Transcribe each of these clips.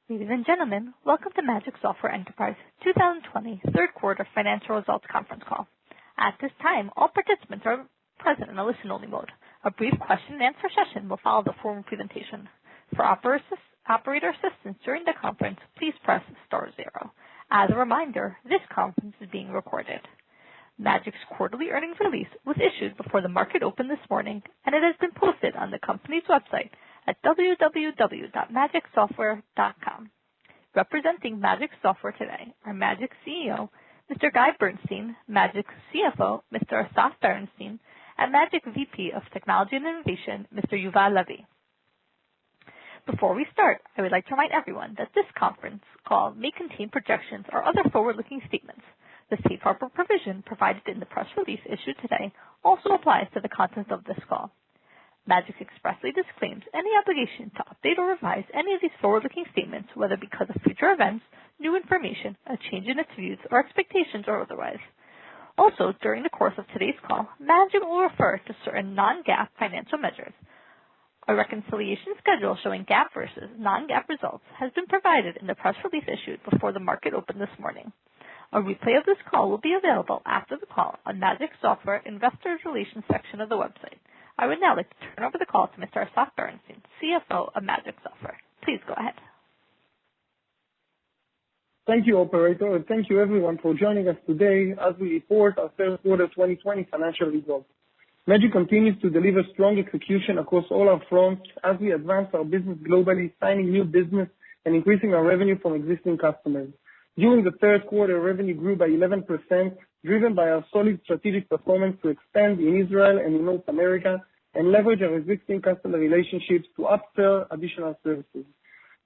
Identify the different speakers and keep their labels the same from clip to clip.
Speaker 1: Ladies and gentlemen, welcome to Magic Software Enterprise 2020 third quarter financial results conference call. At this time, all participants are present in a listen-only mode. A brief question and answer session will follow the formal presentation. For operator assistance during the conference, please press *0. As a reminder, this conference is being recorded. Magic's quarterly earnings release was issued before the market opened this morning, and it has been posted on the company's website at www.magicsoftware.com. Representing Magic Software today are Magic CEO, Mr. Guy Bernstein, Magic CFO, Mr. Asaf Bernstein, and Magic VP of Technology and Innovation, Mr. Yuval Levy. Before we start, I would like to remind everyone that this conference call may contain projections or other forward-looking statements. The safe harbor provision provided in the press release issued today also applies to the contents of this call. Magic expressly disclaims any obligation to update or revise any of these forward-looking statements, whether because of future events, new information, a change in its views or expectations, or otherwise. Also, during the course of today's call, Magic will refer to certain non-GAAP financial measures. A reconciliation schedule showing GAAP versus non-GAAP results has been provided in the press release issued before the market opened this morning. A replay of this call will be available after the call on Magic Software Investor Relations section of the website. I would now like to turn over the call to Mr. Asaf Bernstein, CFO of Magic Software. Please go ahead.
Speaker 2: Thank you, operator, and thank you everyone for joining us today as we report our third quarter 2020 financial results. Magic continues to deliver strong execution across all our fronts as we advance our business globally, signing new business and increasing our revenue from existing customers. During the third quarter, revenue grew by 11%, driven by our solid strategic performance to expand in Israel and in North America and leverage our existing customer relationships to upsell additional services.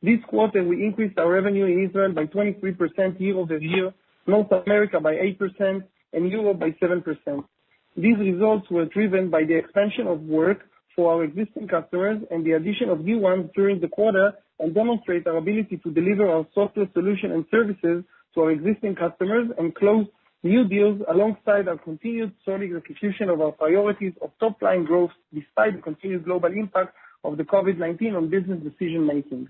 Speaker 2: This quarter, we increased our revenue in Israel by 23% year over year, North America by 8%, and Europe by 7%. These results were driven by the expansion of work for our existing customers and the addition of new ones during the quarter, and demonstrate our ability to deliver our software solution and services to our existing customers and close new deals alongside our continued solid execution of our priorities of top-line growth despite the continued global impact of the COVID-19 on business decision-making.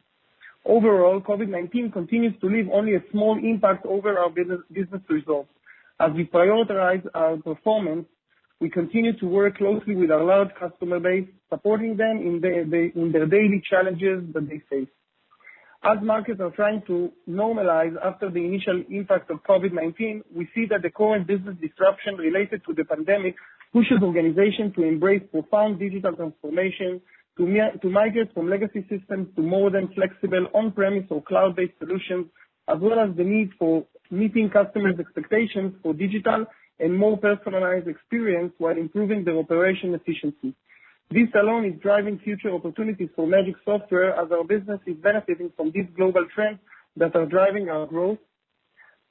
Speaker 2: Overall, COVID-19 continues to leave only a small impact over our business results. As we prioritize our performance, we continue to work closely with our large customer base, supporting them in their daily challenges that they face. As markets are trying to normalize after the initial impact of COVID-19, we see that the current business disruption related to the pandemic pushes organizations to embrace profound digital transformation, to migrate from legacy systems to modern, flexible, on-premise or cloud-based solutions, as well as the need for meeting customers' expectations for digital and more personalized experience while improving their operation efficiency. This alone is driving future opportunities for Magic Software as our business is benefiting from these global trends that are driving our growth.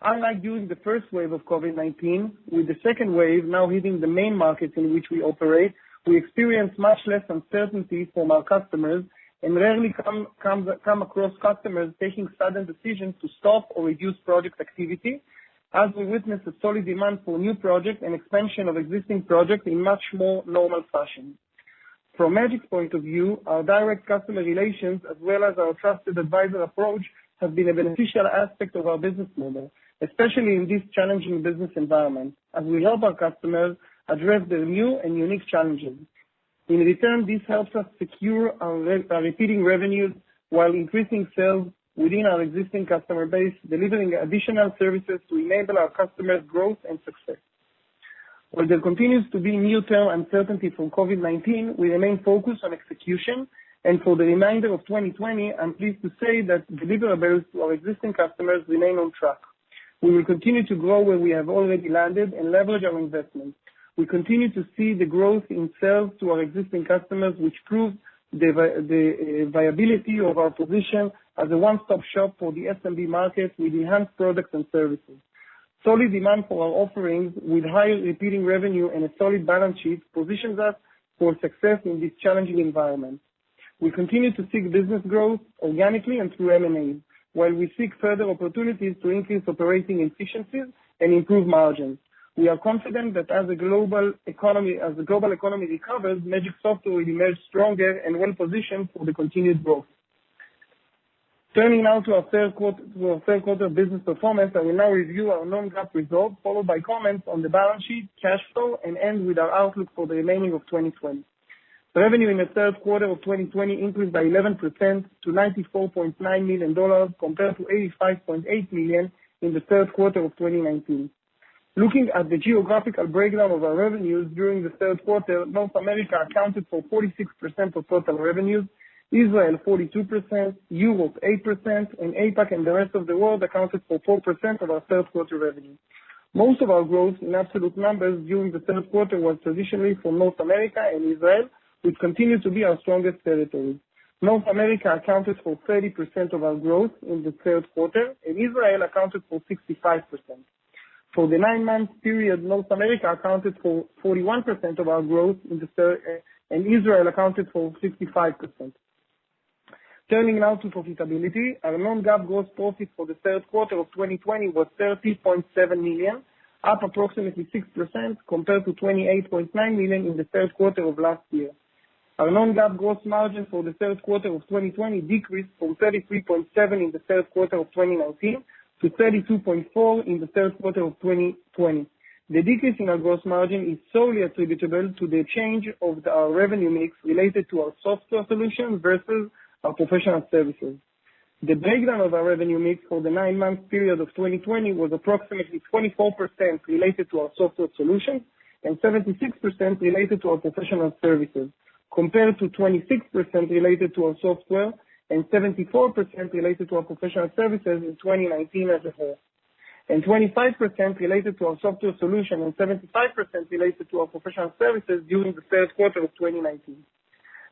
Speaker 2: Unlike during the first wave of COVID-19, with the second wave now hitting the main markets in which we operate, we experience much less uncertainty from our customers and rarely come across customers taking sudden decisions to stop or reduce project activity, as we witness a solid demand for new projects and expansion of existing projects in much more normal fashion. From Magic's point of view, our direct customer relations as well as our trusted advisor approach have been a beneficial aspect of our business model, especially in this challenging business environment, as we help our customers address their new and unique challenges. In return, this helps us secure our repeating revenues while increasing sales within our existing customer base, delivering additional services to enable our customers' growth and success. While there continues to be near-term uncertainty from COVID-19, we remain focused on execution, and for the remainder of 2020, I'm pleased to say that deliverables to our existing customers remain on track. We will continue to grow where we have already landed and leverage our investments. We continue to see the growth in sales to our existing customers, which proves the viability of our position as a one-stop shop for the SMB market with enhanced products and services. Solid demand for our offerings with high repeating revenue and a solid balance sheet positions us for success in this challenging environment. We continue to seek business growth organically and through M&A, while we seek further opportunities to increase operating efficiencies and improve margins. We are confident that as the global economy recovers, Magic Software will emerge stronger and well positioned for the continued growth. Turning now to our third quarter business performance, I will now review our non-GAAP results, followed by comments on the balance sheet, cash flow, and end with our outlook for the remaining of 2020. Revenue in the third quarter of 2020 increased by 11% to $94.9 million compared to $85.8 million in the third quarter of 2019. Looking at the geographical breakdown of our revenues during the third quarter, North America accounted for 46% of total revenues, Israel 42%, Europe 8%, and APAC and the rest of the world accounted for 4% of our third quarter revenue. Most of our growth in absolute numbers during the third quarter was traditionally from North America and Israel, which continue to be our strongest territories. North America accounted for 30% of our growth in the third quarter, and Israel accounted for 65%. For the 9-month period, North America accounted for 41% of our growth in the third, and Israel accounted for 65%. Turning now to profitability, our non-GAAP gross profit for the third quarter of 2020 was $30.7 million, up approximately 6% compared to $28.9 million in the third quarter of last year. Our non-GAAP gross margin for the third quarter of 2020 decreased from 33.7% in the third quarter of 2019 to 32.4% in the third quarter of 2020. The decrease in our gross margin is solely attributable to the change of our revenue mix related to our software solutions versus our professional services. The breakdown of our revenue mix for the 9-month period of 2020 was approximately 24% related to our software solutions and 76% related to our professional services, compared to 26% related to our software and 74% related to our professional services in 2019 as a whole, and 25% related to our software solution and 75% related to our professional services during the third quarter of 2019.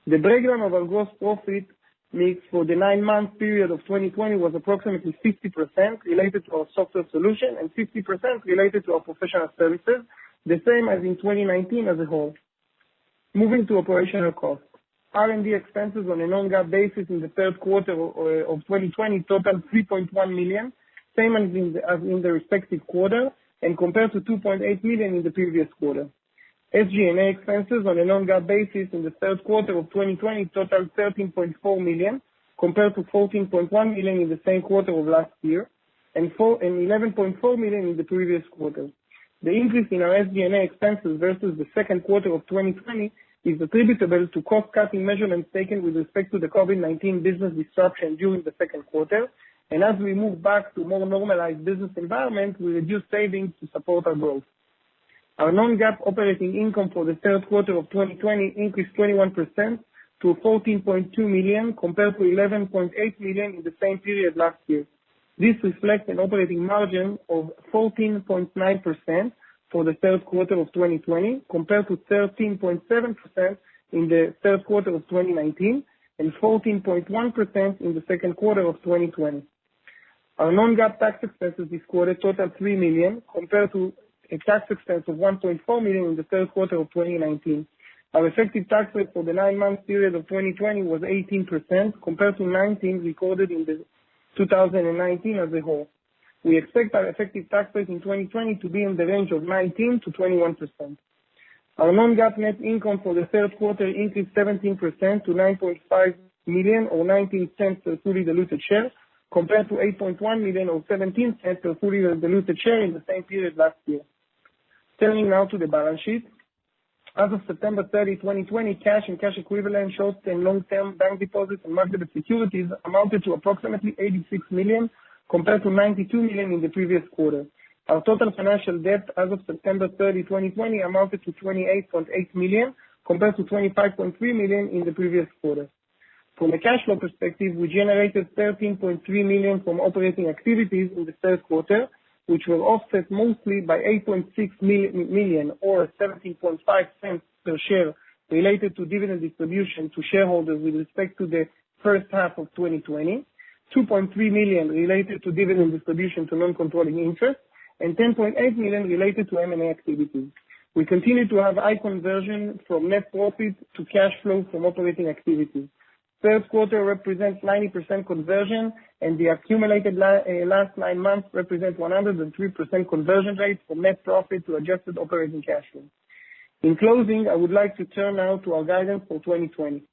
Speaker 2: The breakdown of our gross profit mix for the 9-month period of 2020 was approximately 50% related to our software solution and 50% related to our professional services, the same as in 2019 as a whole. Moving to operational costs. R&D expenses on a non-GAAP basis in the third quarter of 2020 totaled $3.1 million, same as in the respective quarter, and compared to $2.8 million in the previous quarter. SG&A expenses on a non-GAAP basis in the third quarter of 2020 totaled $13.4 million, compared to $14.1 million in the same quarter of last year, and $11.4 million in the previous quarter. The increase in our SG&A expenses versus the second quarter of 2020 is attributable to cost-cutting measurements taken with respect to the COVID-19 business disruption during the second quarter, and as we move back to more normalized business environment, we reduce savings to support our growth. Our non-GAAP operating income for the third quarter of 2020 increased 21% to $14.2 million compared to $11.8 million in the same period last year. This reflects an operating margin of 14.9% for the third quarter of 2020 compared to 13.7% in the third quarter of 2019 and 14.1% in the second quarter of 2020. Our non-GAAP tax expenses this quarter totaled $3 million compared to a tax expense of $1.4 million in the third quarter of 2019. Our effective tax rate for the 9-month period of 2020 was 18% compared to 19% recorded in the 2019 as a whole. We expect our effective tax rate in 2020 to be in the range of 19 to 21%. Our non-GAAP net income for the third quarter increased 17% to $9.5 million or 19 cents per fully diluted share compared to $8.1 million or 17 cents per fully diluted share in the same period last year. Turning now to the balance sheet. As of September 30, 2020, cash and cash equivalents, short-term, long-term bank deposits, and marketable securities amounted to approximately $86 million compared to $92 million in the previous quarter. Our total financial debt as of September 30, 2020 amounted to $28.8 million compared to $25.3 million in the previous quarter. From a cash flow perspective, we generated $13.3 million from operating activities in the third quarter, which were offset mostly by $8.6 million or 17.5 cents per share related to dividend distribution to shareholders with respect to the first half of 2020, $2.3 million related to dividend distribution to non-controlling interest, and $10.8 million related to M&A activities. We continue to have high conversion from net profit to cash flow from operating activities. Third quarter represents 90% conversion, and the accumulated last 9 months represent 103% conversion rate from net profit to adjusted operating cash flow. In closing, I would like to turn now to our guidance for 2020.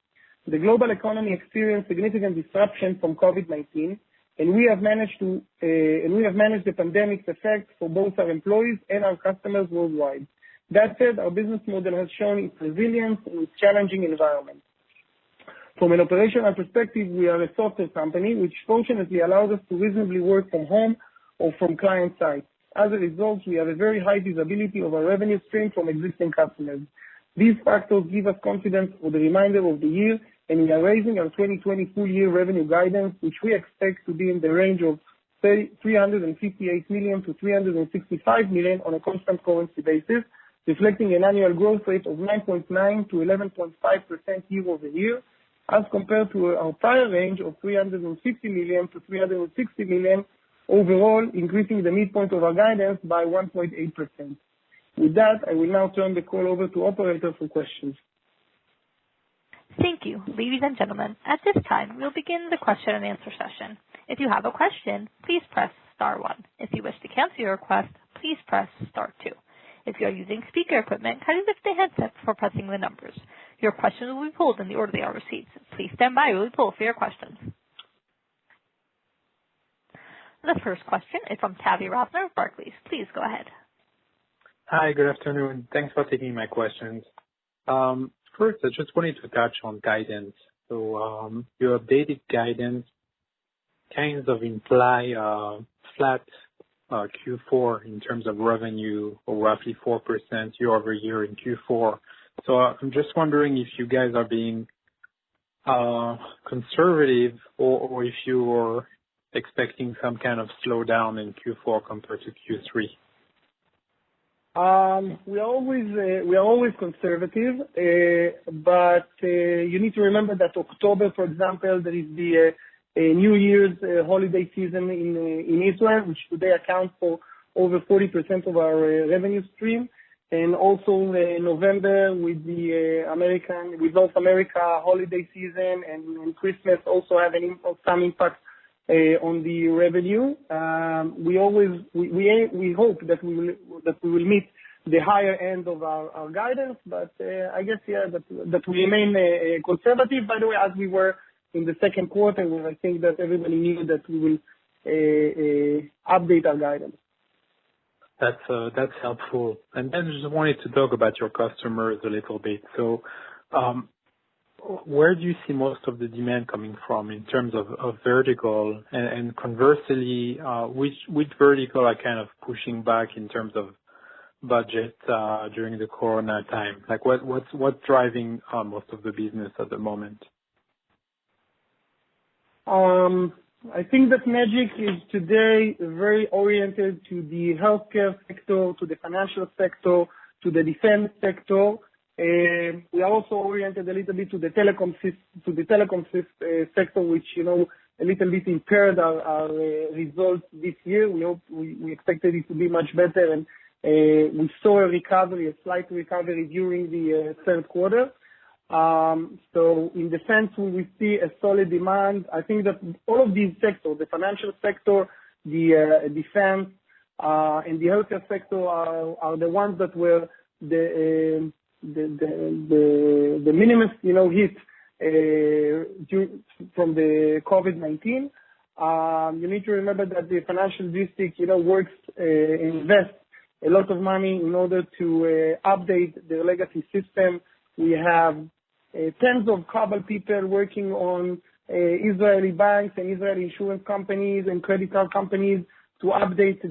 Speaker 2: The global economy experienced significant disruption from COVID-19, and we have managed the pandemic's effects for both our employees and our customers worldwide. That said, our business model has shown its resilience in its challenging environment. From an operational perspective, we are a software company, which fortunately allows us to reasonably work from home or from client site. As a result, we have a very high visibility of our revenue stream from existing customers. These factors give us confidence for the remainder of the year, and we are raising our 2020 full-year revenue guidance, which we expect to be in the range of $358 million to $365 million on a constant currency basis, reflecting an annual growth rate of 9.9 to 11.5% year-over-year, as compared to our prior range of $350 million to $360 million, overall increasing the midpoint of our guidance by 1.8%. With that, I will now turn the call over to operator for questions.
Speaker 1: Thank you. Ladies and gentlemen, at this time, we'll begin the question and answer session. If you have a question, please press star 1. If you wish to cancel your request, please press star 2. If you are using speaker equipment, kindly lift the headset before pressing the numbers. Your questions will be pulled in the order they are received. Please stand by while we pull for your questions. The first question is from Tavi Rosner of Barclays. Please go ahead.
Speaker 3: Hi, good afternoon. Thanks for taking my questions. First, I just wanted to touch on guidance. So your updated guidance kind of imply flat Q4 in terms of revenue, or roughly 4% year over year in Q4. So I'm just wondering if you guys are being conservative, or if you are expecting some kind of slowdown in Q4 compared to Q3.
Speaker 2: We are always conservative, but you need to remember that October, for example, there is the New Year's holiday season in Israel, which today accounts for over 40% of our revenue stream, and also November with North America holiday season and Christmas also have some impact on the revenue. We hope that we will meet the higher end of our guidance, but I guess that we remain conservative. By the way, as we were in the second quarter, where I think that everybody knew that we will update our guidance.
Speaker 3: That's helpful. And then I just wanted to talk about your customers a little bit. So where do you see most of the demand coming from in terms of vertical? And conversely, which vertical are kind of pushing back in terms of budget during the Corona time? Like what's driving most of the business at the moment?
Speaker 2: I think that Magic is today very oriented to the healthcare sector, to the financial sector, to the defense sector. We are also oriented a little bit to the telecom sector, which a little bit impaired our results this year. We expected it to be much better, and we saw a slight recovery during the third quarter. So in defense, we see a solid demand. I think that all of these sectors, the financial sector, the defense, and the healthcare sector are the ones that were the minimum, hit from the COVID-19. You need to remember that the financial district, works, invests a lot of money in order to update their legacy system. We have tens of Kabul people working on Israeli banks and Israeli insurance companies and credit card companies to update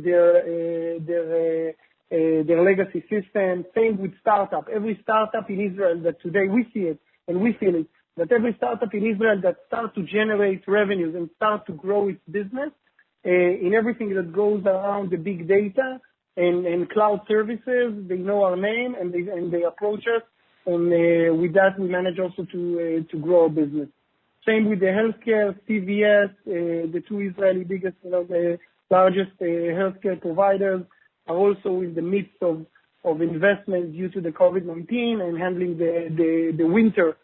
Speaker 2: their legacy system. Same with startup. Every startup in Israel that today we see it and we feel it, that every startup in Israel that starts to generate revenues and start to grow its business in everything that goes around the big data and cloud services, they know our name and they approach us. And with that, we manage also to grow our business. Same with the healthcare, CVS, the two Israeli biggest, the largest healthcare providers are also in the midst of investment due to the COVID-19 and handling the winter,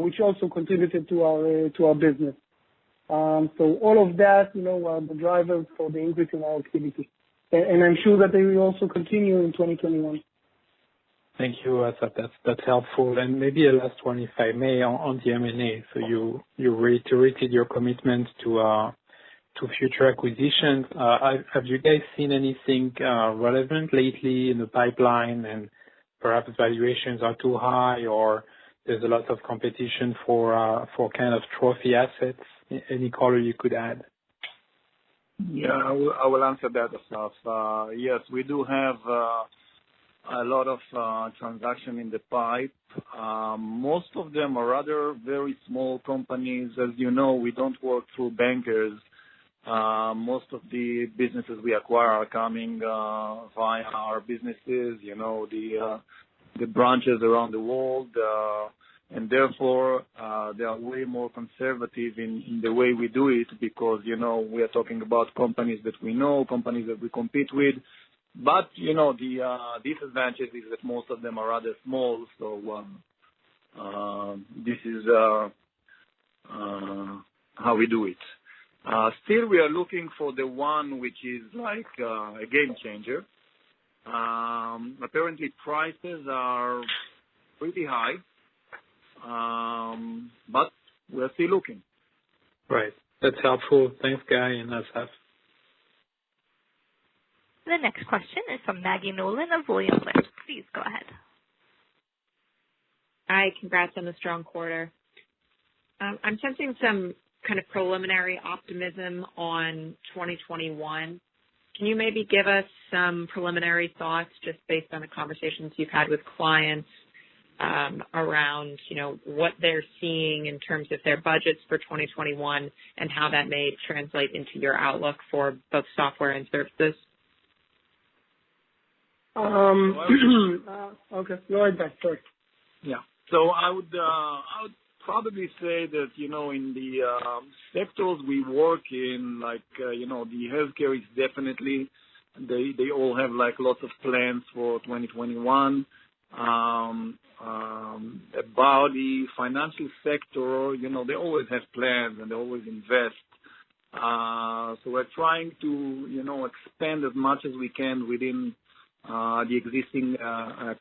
Speaker 2: which also contributed to our business. So all of that, are the drivers for the increase in our activity. And I'm sure that they will also continue in 2021.
Speaker 3: Thank you, Asaf. That's helpful. And maybe a last one, if I may, on the M&A. So you reiterated your commitment to future acquisitions. Have you guys seen anything relevant lately in the pipeline, and perhaps valuations are too high, or there's a lot of competition for kind of trophy assets? Any color you could add?
Speaker 4: Yeah, I will answer that, Asaf. Yes, we do have a lot of transaction in the pipe. Most of them are rather very small companies. As you know, we don't work through bankers. Most of the businesses we acquire are coming via our businesses, the branches around the world, and therefore they are way more conservative in the way we do it because, we are talking about companies that we know, companies that we compete with. But, the disadvantage is that most of them are rather small, so this is how we do it. Still, we are looking for the one which is like a game changer. Apparently, prices are pretty high, but we're still looking.
Speaker 3: Right. That's helpful. Thanks, Guy and Asaf.
Speaker 1: The next question is from Maggie Nolan of William Blair. Please go ahead.
Speaker 5: Hi, congrats on the strong quarter. I'm sensing some kind of preliminary optimism on 2021. Can you maybe give us some preliminary thoughts just based on the conversations you've had with clients around, what they're seeing in terms of their budgets for 2021 and how that may translate into your outlook for both software and services?
Speaker 2: Okay, go ahead, Guy. Sorry.
Speaker 4: Yeah. So I would probably say that, in the sectors we work in, like, the healthcare is definitely, they all have like lots of plans for 2021. About the financial sector, they always have plans and they always invest. So we're trying to, expand as much as we can within the existing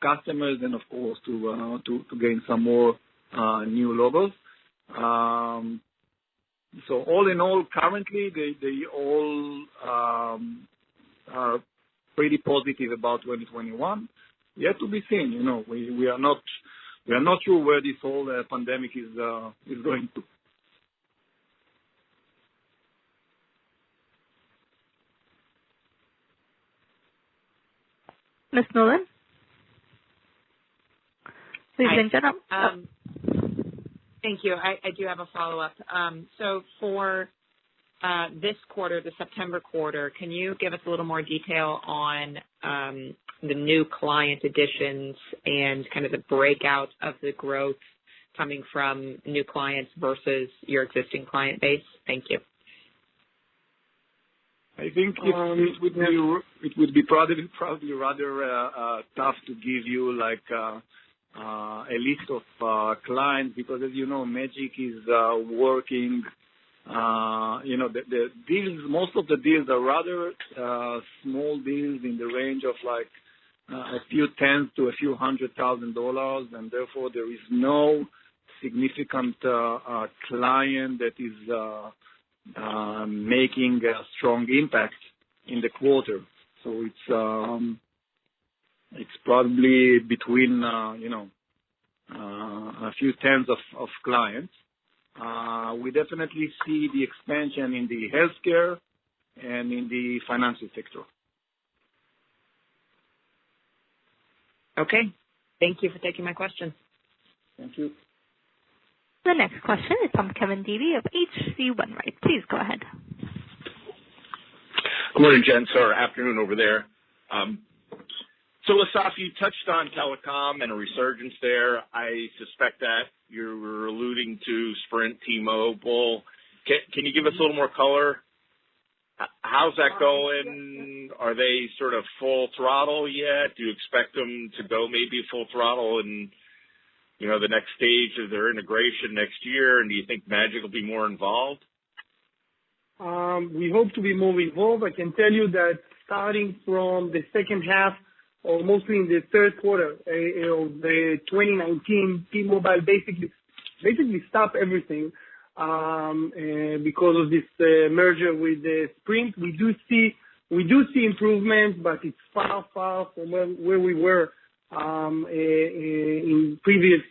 Speaker 4: customers and, of course, to gain some more new logos. So all in all, currently, they all are pretty positive about 2021. Yet to be seen. We are not sure where this whole pandemic is going to.
Speaker 1: Ms. Nolan? Ladies and gentlemen.
Speaker 5: Thank you. I do have a follow-up. So for this quarter, the September quarter, can you give us a little more detail on the new client additions and kind of the breakout of the growth coming from new clients versus your existing client base? Thank you.
Speaker 4: I think it would be probably rather tough to give you like a list of clients because, as you know, Magic is working. The deals. Most of the deals are rather small deals in the range of like a few tens to a few $100,000, and therefore there is no significant client that is making a strong impact in the quarter. So it's probably between a few tens of clients. We definitely see the expansion in the healthcare and in the financial sector.
Speaker 5: Okay. Thank you for taking my question.
Speaker 4: Thank you.
Speaker 1: The next question is from Kevin Dede of H.C. Wainwright. Please go ahead.
Speaker 6: Good morning, gents, or afternoon over there. So, Asaf, you touched on telecom and a resurgence there. I suspect that you were alluding to Sprint, T-Mobile. Can you give us a little more color? How's that going? Are they sort of full throttle yet? Do you expect them to go maybe full throttle in, the next stage of their integration next year? And do you think Magic will be more involved?
Speaker 2: We hope to be more involved. I can tell you that starting from the second half or mostly in the third quarter of 2019, T-Mobile basically stopped everything because of this merger with Sprint. We do see improvement, but it's far from where we were in previous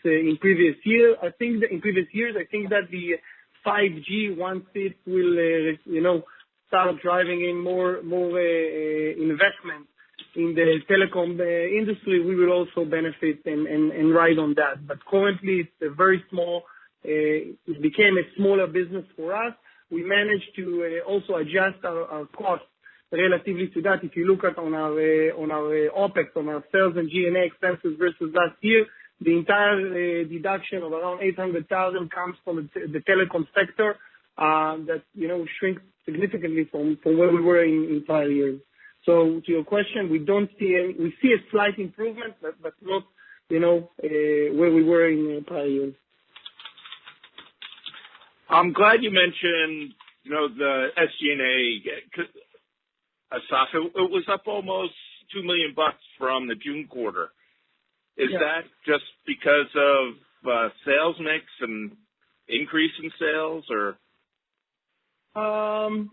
Speaker 2: years. I think that the 5G, once it will start driving in more investment in the telecom industry, we will also benefit and ride on that. But currently, it's a very small. It became a smaller business for us. We managed to also adjust our costs relatively to that. If you look at on our OPEX, on our sales and G&A expenses versus last year, the entire deduction of around $800,000 comes from the telecom sector that shrinks significantly from where we were in prior years. So to your question, we see a slight improvement, but not where we were in prior years.
Speaker 6: I'm glad you mentioned the SG&A. Asaf, it was up almost $2 million from the June quarter. Is that just because of sales mix and increase in sales, or?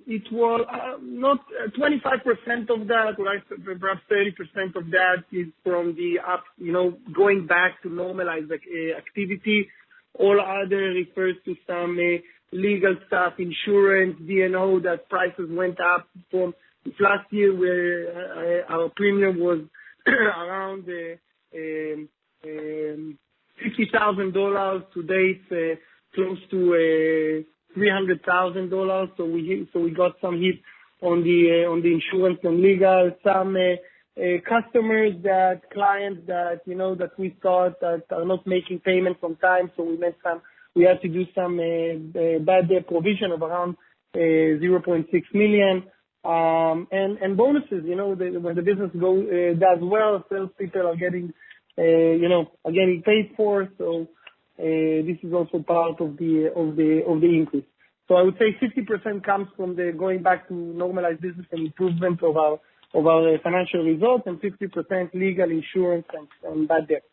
Speaker 2: It was not 25% of that, right? Perhaps 30% of that is from the going back to normalized activity. All other refers to some legal stuff, insurance, D&O, that prices went up from last year, where our premium was around $50,000. Today it's close to $300,000. So we got some hit on the insurance and legal. Some clients that we thought that are not making payments on time. So we had to do some bad debt provision of around $0.6 million. And bonuses, when the business does well, salespeople are getting paid for. So this is also part of the increase. So I would say 50% comes from the going back to normalized business and improvement of our financial results, and 50% legal, insurance, and bad debt.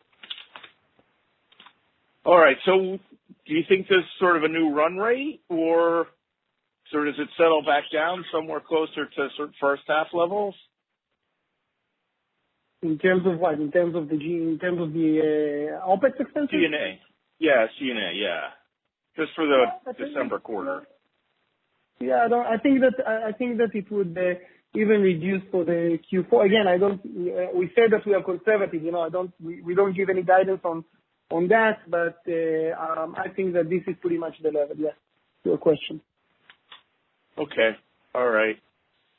Speaker 6: All right. So do you think this is sort of a new run rate, or sort of does it settle back down somewhere closer to sort of first half levels?
Speaker 2: In terms of what? In terms of the OPEX expenses?
Speaker 6: G&A. Yeah, G&A. Yeah. Just for the December quarter.
Speaker 2: Yeah, I think that it would even reduce for the Q4. Again, we said that we are conservative. We don't give any guidance on that, but I think that this is pretty much the level. Yes, to your question.
Speaker 6: Okay. All right.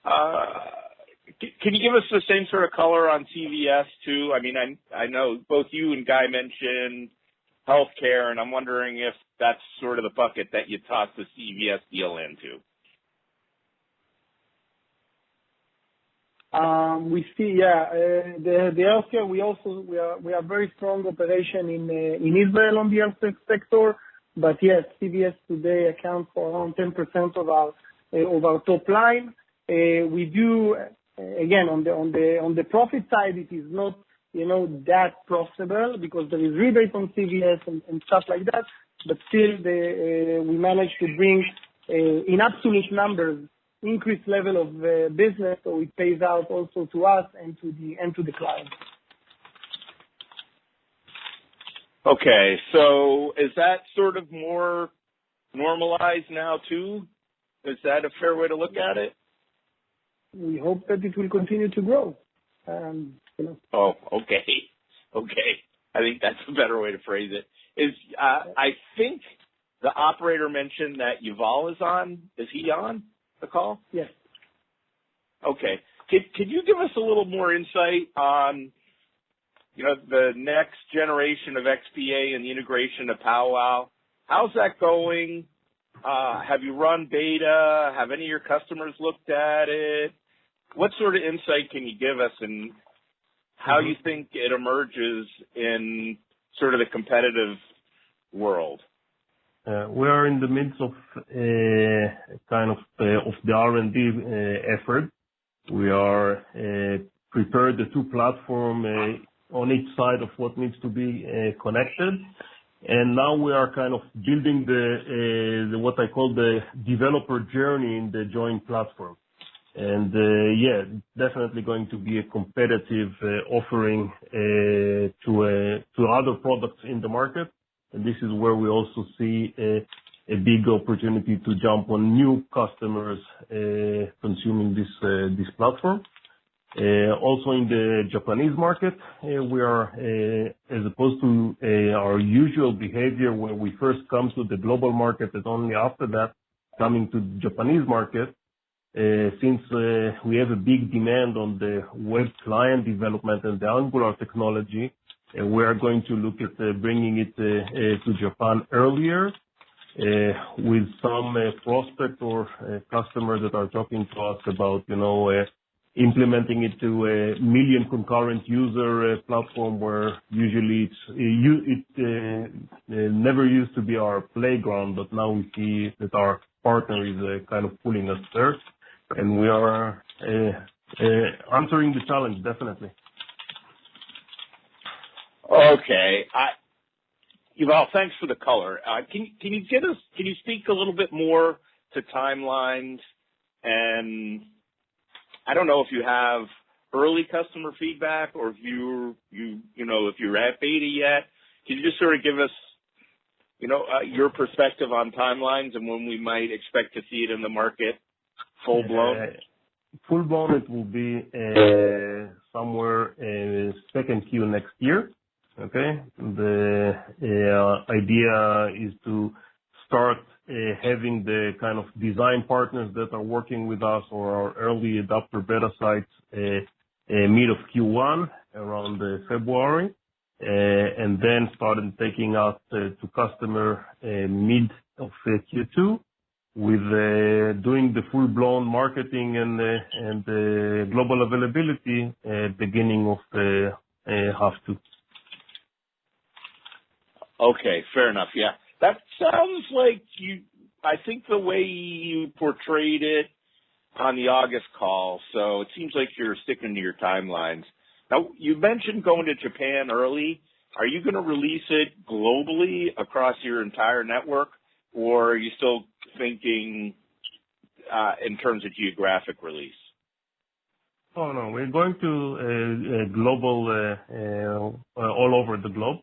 Speaker 6: Can you give us the same sort of color on CVS too? I mean, I know both you and Guy mentioned healthcare, and I'm wondering if that's sort of the bucket that you tossed the CVS deal into.
Speaker 2: We see, the healthcare. We are very strong operation in Israel on the health sector, but yes, CVS today accounts for around 10% of our top line. We do again on the profit side, it is not that profitable because there is rebate on CVS and stuff like that. But still, we managed to bring in absolute numbers increased level of business, so it pays out also to us and to the client.
Speaker 6: Okay, so is that sort of more normalized now too? Is that a fair way to look at it?
Speaker 2: We hope that it will continue to grow.
Speaker 6: Oh, okay. I think that's a better way to phrase it. I think the operator mentioned that Yuval is on. Is he on the call?
Speaker 2: Yes.
Speaker 6: Okay. Could you give us a little more insight on, the next generation of XPA and the integration of Powwow? How's that going? Have you run beta? Have any of your customers looked at it? What sort of insight can you give us in how you think it emerges in sort of the competitive world?
Speaker 7: We are in the midst of kind of the R&D effort. We are prepare the two platforms on each side of what needs to be connected. And now we are kind of building the what I call the developer journey in the joint platform. And definitely going to be a competitive offering to other products in the market. And this is where we also see a big opportunity to jump on new customers consuming this platform. Also in the Japanese market, we are, as opposed to our usual behavior where we first come to the global market and only after that coming to the Japanese market, since we have a big demand on the web client development and the Angular technology, we are going to look at bringing it to Japan earlier with some prospect or customers that are talking to us about, implementing it to a million concurrent user platform where usually it never used to be our playground, but now we see that our partner is kind of pulling us there, and we are answering the challenge definitely.
Speaker 6: Okay. Yuval, thanks for the color. Can you speak a little bit more to timelines? And I don't know if you have early customer feedback or if you're at beta yet. Can you just sort of give us, your perspective on timelines and when we might expect to see it in the market full blown?
Speaker 7: Full blown, it will be somewhere second Q next year. Okay. The idea is to start having the kind of design partners that are working with us or our early adopter beta sites mid of Q1 around February, and then started taking us to customer mid of Q2 with doing the full blown marketing and global availability beginning of half two.
Speaker 6: Okay, fair enough. Yeah. That sounds like I think the way you portrayed it on the August call, so it seems like you're sticking to your timelines. Now, you mentioned going to Japan early. Are you going to release it globally across your entire network, or are you still thinking in terms of geographic release?
Speaker 7: Oh, no. We're going to global all over the globe.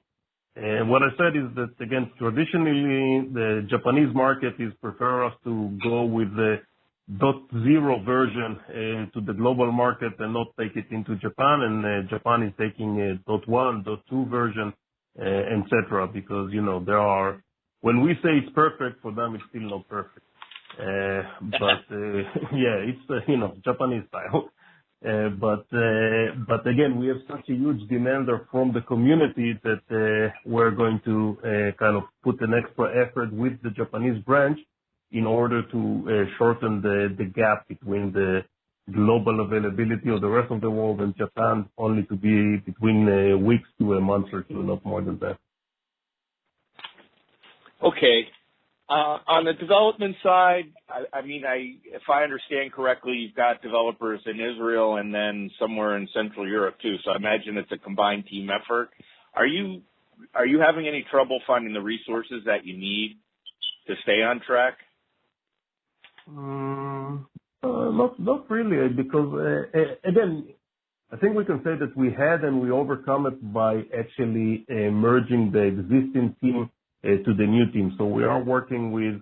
Speaker 7: And what I said is that, again, traditionally, the Japanese market is prefer us to go with the .0 version to the global market and not take it into Japan. And Japan is taking a .1, .2 version, etc. Because, there are, when we say it's perfect, for them it's still not perfect. It's, Japanese style. But again, we have such a huge demand from the community that we're going to kind of put an extra effort with the Japanese branch in order to shorten the gap between the global availability of the rest of the world and Japan, only to be between weeks to a month or two, not more than that.
Speaker 6: Okay. On the development side, if I understand correctly, you've got developers in Israel and then somewhere in Central Europe too. So I imagine it's a combined team effort. Are you having any trouble finding the resources that you need to stay on track?
Speaker 7: Not really, because again, I think we can say that we had and we overcome it by actually merging the existing team to the new team. So we are working with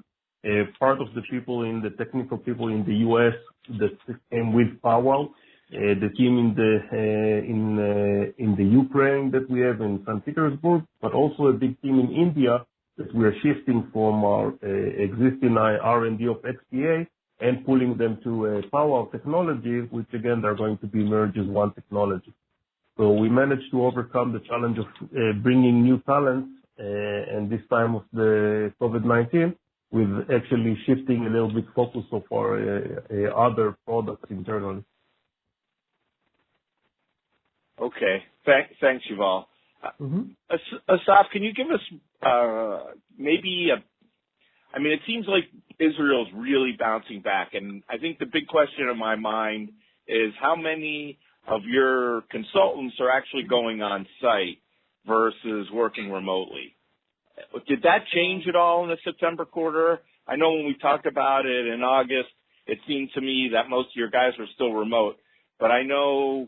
Speaker 7: part of the people the technical people in the US that came with Powwow, the team in the Ukraine that we have in St. Petersburg, but also a big team in India that we are shifting from our existing R&D of XPA and pulling them to Powwow technology, which again, they're going to be merged as one technology. So we managed to overcome the challenge of bringing new talents, and this time of the COVID-19, with actually shifting a little bit focus of our other products internally.
Speaker 6: Okay. Thanks, Yuval. Asaf, can you give us it seems like Israel's really bouncing back, and I think the big question in my mind is how many of your consultants are actually going on site versus working remotely. Did that change at all in the September quarter? I know when we talked about it in August, it seemed to me that most of your guys were still remote. But I know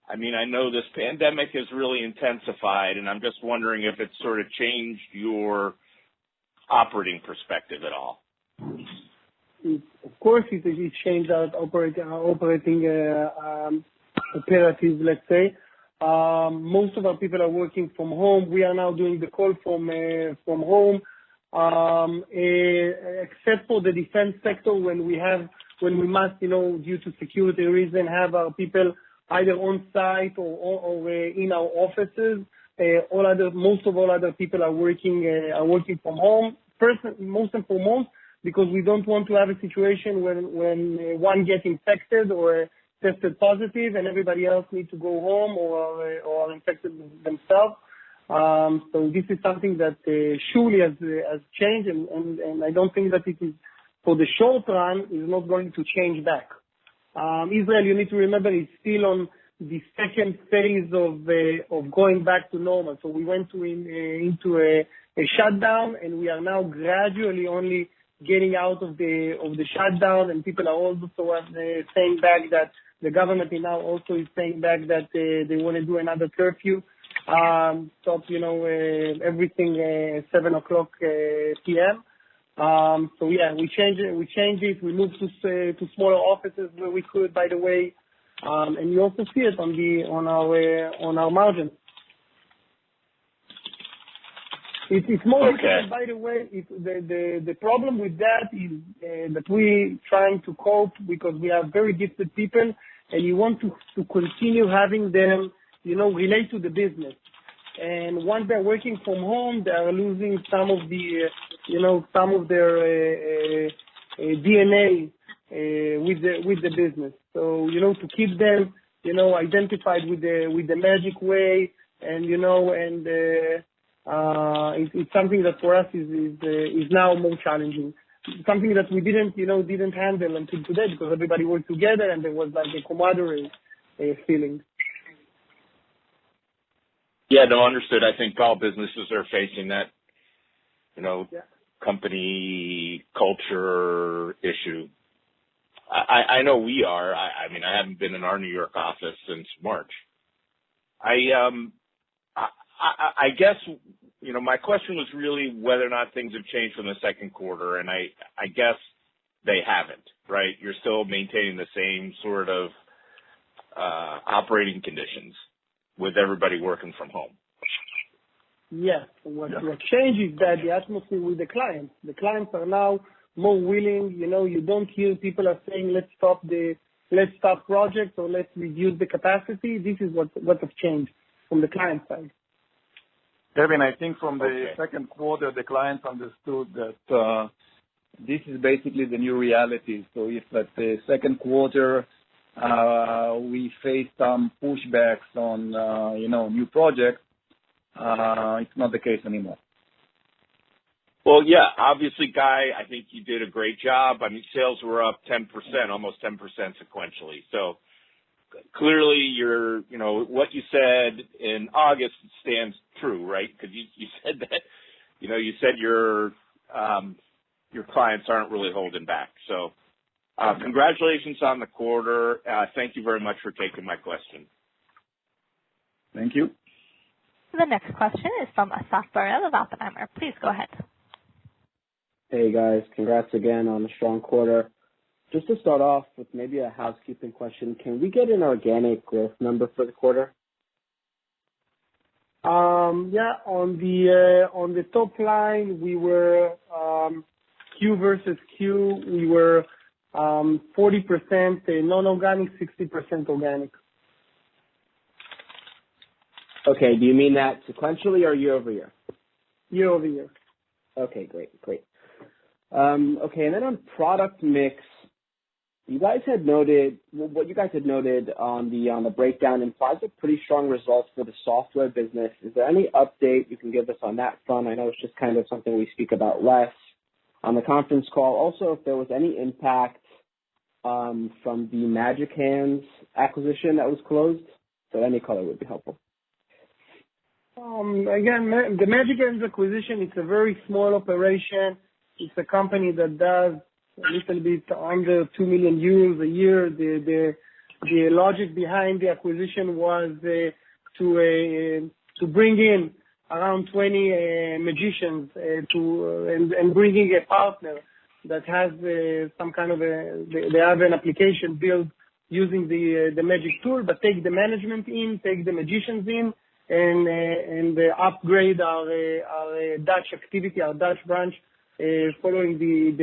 Speaker 6: this pandemic has really intensified, and I'm just wondering if it's sort of changed your operating perspective at all.
Speaker 2: Of course, it changed our operating operative, let's say. Most of our people are working from home. We are now doing the call from home, except for the defense sector when we must, due to security reason, have our people either on site or in our offices. Most of all other people are working from home. First, most and foremost, because we don't want to have a situation when one gets infected or tested positive and everybody else needs to go home or are infected themselves. So this is something that surely has changed, and I don't think that it is, for the short run, is not going to change back. Israel, you need to remember, is still on the second phase of going back to normal. So we went into a shutdown, and we are now gradually only getting out of the shutdown, and people are also saying back that the government now also is saying back that they want to do another curfew, stop everything 7:00 p.m. So yeah, we changed it. We moved to smaller offices where we could, by the way, and you also see it on our margins. It's more difficult, by the way. The problem with that is that we trying to cope because we have very gifted people, and you want to continue having them, relate to the business. And once they're working from home, they are losing some of their DNA with the business. So to keep them, identified with the magic way, and it's something that for us is now more challenging. Something that we didn't handle until today because everybody worked together and there was like a camaraderie feeling.
Speaker 6: Yeah, no, understood. I think all businesses are facing that, company culture issue. I know we are. I haven't been in our New York office since March. I guess, my question was really whether or not things have changed from the second quarter, and I guess they haven't, right? You're still maintaining the same sort of operating conditions with everybody working from home.
Speaker 2: Yes. What changed is that the atmosphere with the clients. The clients are now more willing. You don't hear people are saying, let's stop projects or let's reduce the capacity. This is what has changed from the client side.
Speaker 4: Kevin, I think from the second quarter, the clients understood that this is basically the new reality. So if at the second quarter we face some pushbacks on new projects, it's not the case anymore.
Speaker 6: Well, yeah, obviously, Guy, I think you did a great job. Sales were up 10%, almost 10% sequentially. So clearly, what you said in August stands true, right? Because you said that, you said your clients aren't really holding back. So, congratulations on the quarter. Thank you very much for taking my question.
Speaker 4: Thank you.
Speaker 1: The next question is from Asaf Barel of Oppenheimer. Please go ahead.
Speaker 8: Hey guys, congrats again on a strong quarter. Just to start off with maybe a housekeeping question, can we get an organic growth number for the quarter?
Speaker 2: Yeah, on the top line, we were Q versus Q, we were 40% non-organic, 60% organic.
Speaker 8: Okay, do you mean that sequentially or year over year?
Speaker 2: Year over year.
Speaker 8: Okay, great. Okay, and then on product mix, what you guys had noted on the breakdown implies a pretty strong results for the software business. Is there any update you can give us on that front? I know it's just kind of something we speak about less on the conference call. Also, if there was any impact from the Magic Hands acquisition that was closed? So any color would be helpful.
Speaker 2: Again, the Magic Hands acquisition, it's a very small operation. It's a company that does a little bit under 2 million euros a year. The logic behind the acquisition was to bring in around 20 magicians and bringing a partner that has some kind of they have an application built using the magic tool, but take the management in, take the magicians in, and upgrade our Dutch activity, our Dutch branch, following the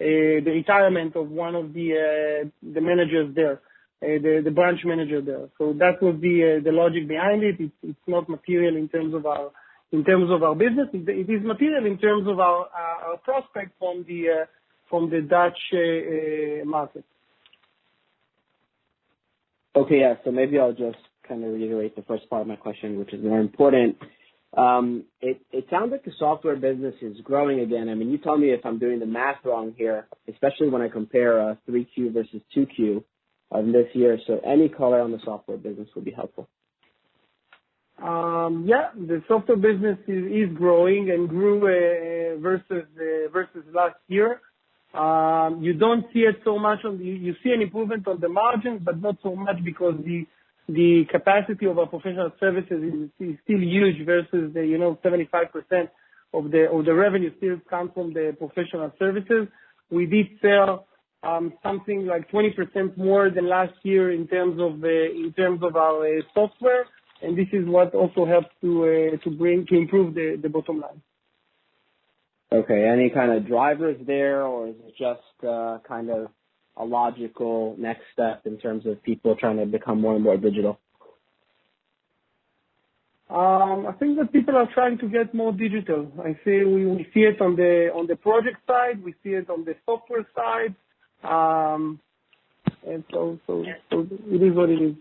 Speaker 2: retirement of one of the managers there, the branch manager there. So that was the logic behind it. It's not material in terms of our business. It is material in terms of our prospect from the Dutch market.
Speaker 8: Okay, yeah. So maybe I'll just kind of reiterate the first part of my question, which is more important. It sounds like the software business is growing again. I mean, you tell me if I'm doing the math wrong here, especially when I compare 3Q versus 2Q of this year. So any color on the software business would be helpful.
Speaker 2: Yeah, the software business is growing and grew versus last year. You don't see it so much you see an improvement on the margins, but not so much because the capacity of our professional services is still huge versus the 75% of the revenue still comes from the professional services. We did sell something like 20% more than last year in terms of our software, and this is what also helps to improve the bottom line.
Speaker 8: Okay, any kind of drivers there, or is it just kind of a logical next step in terms of people trying to become more and more digital?
Speaker 2: I think that people are trying to get more digital. I see we see it on the project side, we see it on the software side, and so it is what it is.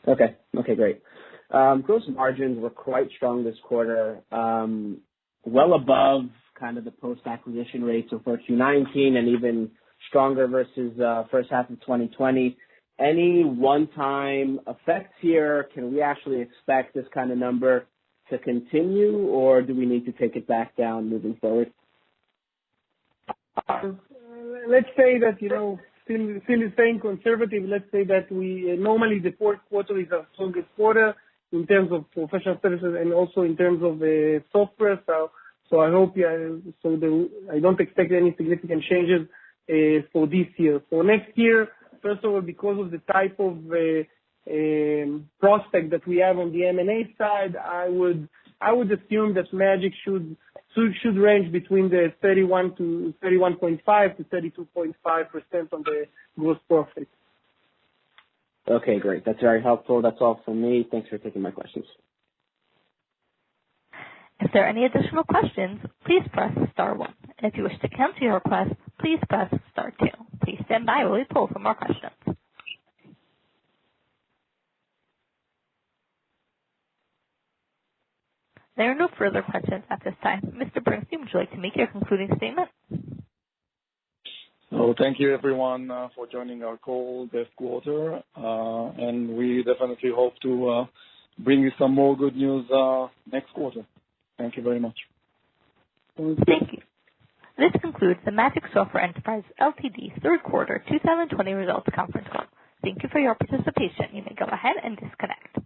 Speaker 8: Okay, great. Gross margins were quite strong this quarter, well above kind of the post-acquisition rates of 4Q19 and even stronger versus first half of 2020. Any one-time effects here? Can we actually expect this kind of number to continue, or do we need to take it back down moving forward?
Speaker 2: Let's say that, still staying conservative, let's say that we normally the fourth quarter is our strongest quarter in terms of professional services and also in terms of software. So I hope, I don't expect any significant changes for this year. For next year, first of all, because of the type of prospect that we have on the M&A side, I would assume that Magic should range between the 31.5 to 32.5% on the gross profit.
Speaker 8: Okay, great. That's very helpful. That's all from me. Thanks for taking my questions.
Speaker 1: If there are any additional questions, please press star 1. And if you wish to cancel your request, please press star 2. Please stand by while we pull for more questions. There are no further questions at this time. Mr. Bernstein, would you like to make your concluding statement?
Speaker 4: So thank you, everyone, for joining our call this quarter. And we definitely hope to bring you some more good news next quarter. Thank you very much.
Speaker 1: Thank you. This concludes the Magic Software Enterprise Ltd. third quarter 2020 results conference call. Thank you for your participation. You may go ahead and disconnect.